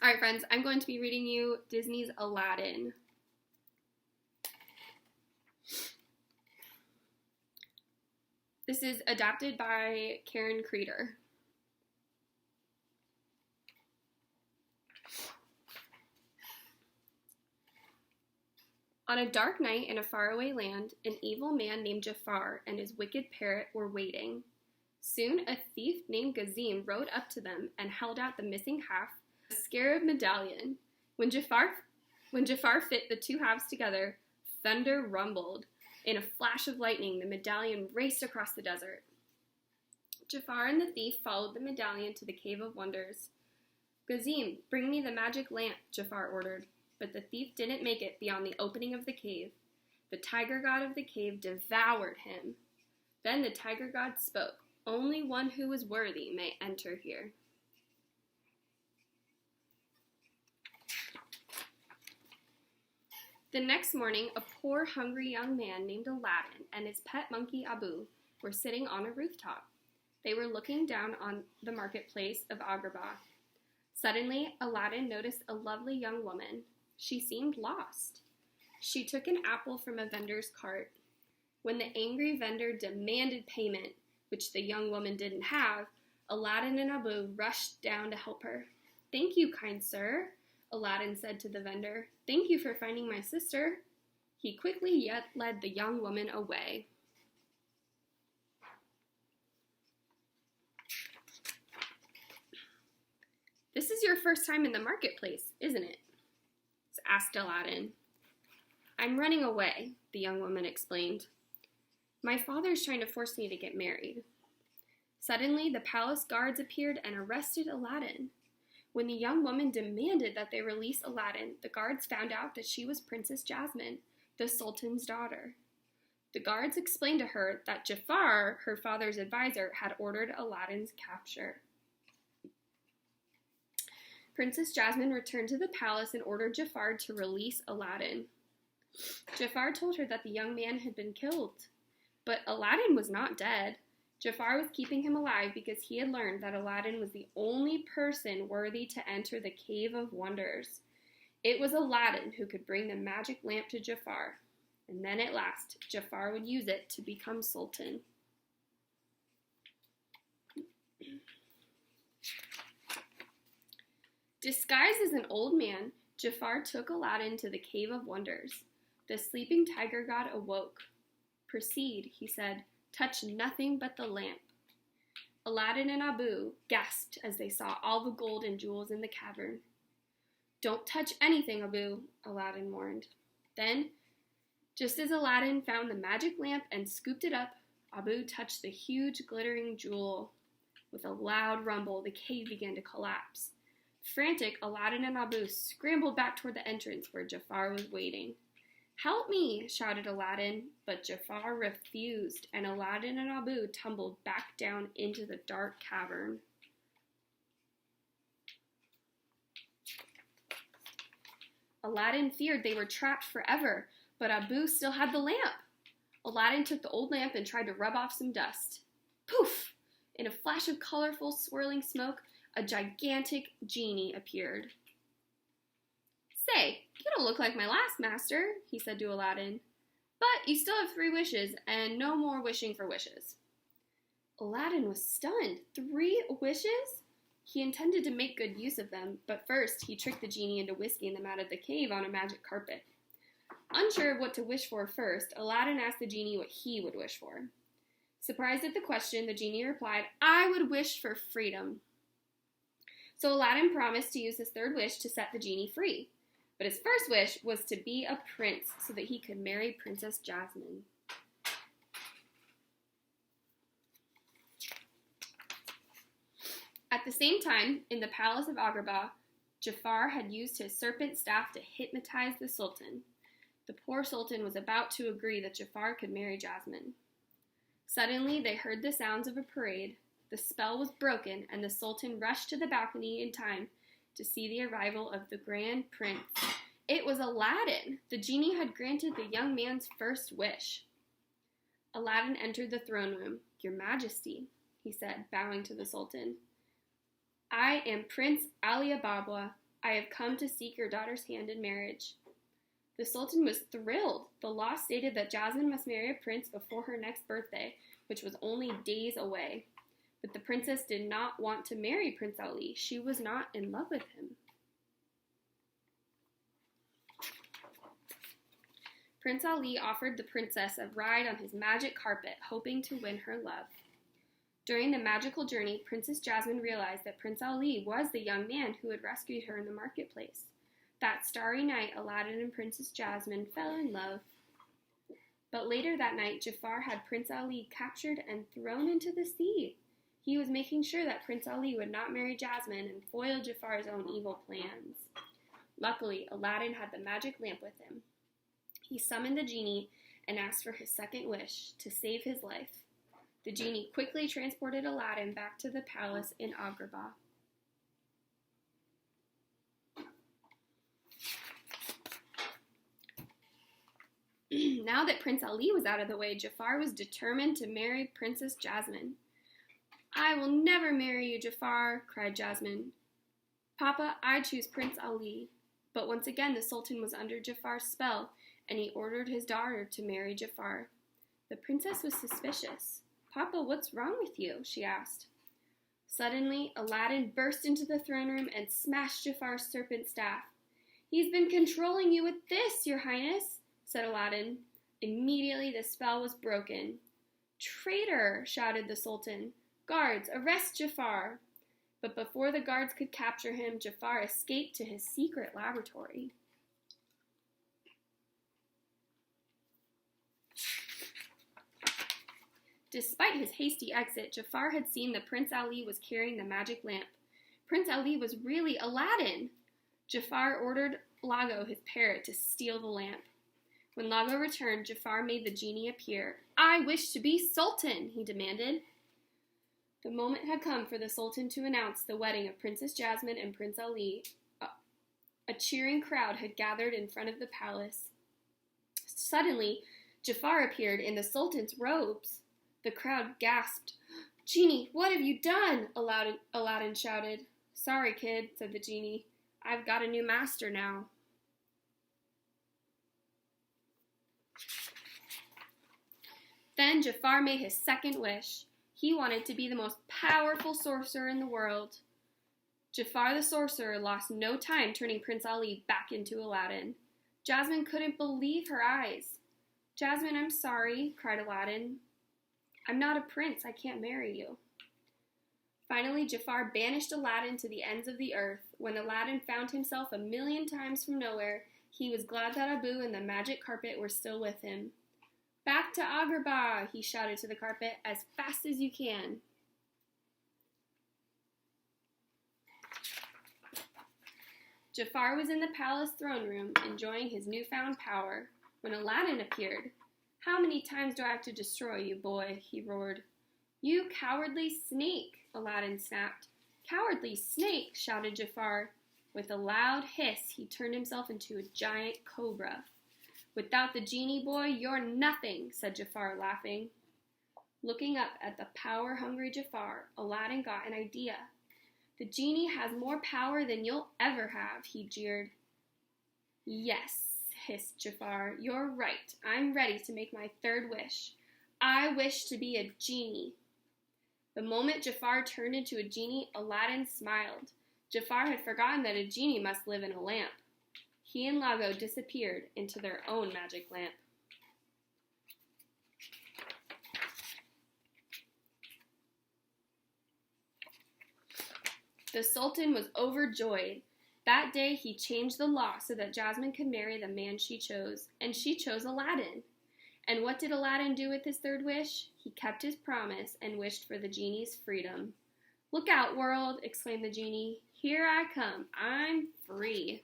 All right, friends, I'm going to be reading you Disney's Aladdin. This is adapted by Kreider. On a dark night in a faraway land, an evil man named Jafar and his wicked parrot were waiting. Soon a thief named Gazim rode up to them and held out the missing half, a scarab medallion. When Jafar fit the two halves together, thunder rumbled. In a flash of lightning, the medallion raced across the desert. Jafar and the thief followed the medallion to the Cave of Wonders. Gazim, bring me the magic lamp, Jafar ordered. But the thief didn't make it beyond the opening of the cave. The tiger god of the cave devoured him. Then the tiger god spoke, "Only one who is worthy may enter here." The next morning, a poor, hungry young man named Aladdin and his pet monkey Abu were sitting on a rooftop. They were looking down on the marketplace of Agrabah. Suddenly, Aladdin noticed a lovely young woman. She seemed lost. She took an apple from a vendor's cart. When the angry vendor demanded payment, which the young woman didn't have, Aladdin and Abu rushed down to help her. "Thank you, kind sir," Aladdin said to the vendor. "Thank you for finding my sister." He quickly yet led the young woman away. "This is your first time in the marketplace, isn't it?" asked Aladdin. "I'm running away," the young woman explained. "My father's trying to force me to get married." Suddenly, the palace guards appeared and arrested Aladdin. When the young woman demanded that they release Aladdin, the guards found out that she was Princess Jasmine, the Sultan's daughter. The guards explained to her that Jafar, her father's advisor, had ordered Aladdin's capture. Princess Jasmine returned to the palace and ordered Jafar to release Aladdin. Jafar told her that the young man had been killed, but Aladdin was not dead. Jafar was keeping him alive because he had learned that Aladdin was the only person worthy to enter the Cave of Wonders. It was Aladdin who could bring the magic lamp to Jafar, and then at last, Jafar would use it to become Sultan. Disguised as an old man, Jafar took Aladdin to the Cave of Wonders. The sleeping tiger god awoke. "Proceed," he said. "Touch nothing but the lamp." Aladdin and Abu gasped as they saw all the gold and jewels in the cavern. "Don't touch anything, Abu," Aladdin warned. Then, just as Aladdin found the magic lamp and scooped it up, Abu touched the huge glittering jewel. With a loud rumble, the cave began to collapse. Frantic, Aladdin and Abu scrambled back toward the entrance where Jafar was waiting. "Help me!" shouted Aladdin, but Jafar refused, and Aladdin and Abu tumbled back down into the dark cavern. Aladdin feared they were trapped forever, but Abu still had the lamp. Aladdin took the old lamp and tried to rub off some dust. Poof! In a flash of colorful, swirling smoke, a gigantic genie appeared. "Say, you don't look like my last master," he said to Aladdin. "But you still have 3 wishes, and no more wishing for wishes." Aladdin was stunned. 3 wishes? He intended to make good use of them, but first he tricked the genie into whisking them out of the cave on a magic carpet. Unsure of what to wish for first, Aladdin asked the genie what he would wish for. Surprised at the question, the genie replied, "I would wish for freedom." So Aladdin promised to use his 3rd wish to set the genie free. But his first wish was to be a prince so that he could marry Princess Jasmine. At the same time, in the palace of Agrabah, Jafar had used his serpent staff to hypnotize the Sultan. The poor Sultan was about to agree that Jafar could marry Jasmine. Suddenly, they heard the sounds of a parade. The spell was broken, and the Sultan rushed to the balcony in time to see the arrival of the Grand Prince. It was Aladdin! The genie had granted the young man's first wish. Aladdin entered the throne room. "Your Majesty," he said, bowing to the Sultan. "I am Prince Ali Baba, I have come to seek your daughter's hand in marriage." The Sultan was thrilled. The law stated that Jasmine must marry a prince before her next birthday, which was only days away. But the princess did not want to marry Prince Ali. She was not in love with him. Prince Ali offered the princess a ride on his magic carpet, hoping to win her love. During the magical journey, Princess Jasmine realized that Prince Ali was the young man who had rescued her in the marketplace. That starry night, Aladdin and Princess Jasmine fell in love. But later that night, Jafar had Prince Ali captured and thrown into the sea. He was making sure that Prince Ali would not marry Jasmine and foil Jafar's own evil plans. Luckily, Aladdin had the magic lamp with him. He summoned the genie and asked for his second wish, to save his life. The genie quickly transported Aladdin back to the palace in Agrabah. Now that Prince Ali was out of the way, Jafar was determined to marry Princess Jasmine. "I will never marry you, Jafar," cried Jasmine. "Papa, I choose Prince Ali." But once again, the Sultan was under Jafar's spell, and he ordered his daughter to marry Jafar. The princess was suspicious. "Papa, what's wrong with you?" she asked. Suddenly, Aladdin burst into the throne room and smashed Jafar's serpent staff. "He's been controlling you with this, Your Highness," said Aladdin. Immediately, the spell was broken. "Traitor!" shouted the Sultan. "Guards, arrest Jafar!" But before the guards could capture him, Jafar escaped to his secret laboratory. Despite his hasty exit, Jafar had seen that Prince Ali was carrying the magic lamp. Prince Ali was really Aladdin. Jafar ordered Lago, his parrot, to steal the lamp. When Lago returned, Jafar made the genie appear. "I wish to be Sultan," he demanded. The moment had come for the Sultan to announce the wedding of Princess Jasmine and Prince Ali. A cheering crowd had gathered in front of the palace. Suddenly, Jafar appeared in the Sultan's robes. The crowd gasped. "Genie, what have you done?" Aladdin shouted. "Sorry, kid," said the genie. "I've got a new master now." Then Jafar made his second wish. He wanted to be the most powerful sorcerer in the world. Jafar the sorcerer lost no time turning Prince Ali back into Aladdin. Jasmine couldn't believe her eyes. "Jasmine, I'm sorry," cried Aladdin. "I'm not a prince. I can't marry you." Finally, Jafar banished Aladdin to the ends of the earth. When Aladdin found himself 1,000,000 times from nowhere, he was glad that Abu and the magic carpet were still with him. "Back to Agrabah," he shouted to the carpet, "as fast as you can." Jafar was in the palace throne room, enjoying his newfound power, when Aladdin appeared. "How many times do I have to destroy you, boy?" he roared. "You cowardly snake," Aladdin snapped. "Cowardly snake," shouted Jafar. With a loud hiss, he turned himself into a giant cobra. "Without the genie, boy, you're nothing," said Jafar, laughing. Looking up at the power-hungry Jafar, Aladdin got an idea. "The genie has more power than you'll ever have," he jeered. "Yes," hissed Jafar, "you're right. I'm ready to make my third wish. I wish to be a genie." The moment Jafar turned into a genie, Aladdin smiled. Jafar had forgotten that a genie must live in a lamp. He and Lago disappeared into their own magic lamp. The Sultan was overjoyed. That day he changed the law so that Jasmine could marry the man she chose, and she chose Aladdin. And what did Aladdin do with his third wish? He kept his promise and wished for the genie's freedom. "Look out, world!" exclaimed the genie. "Here I come. I'm free."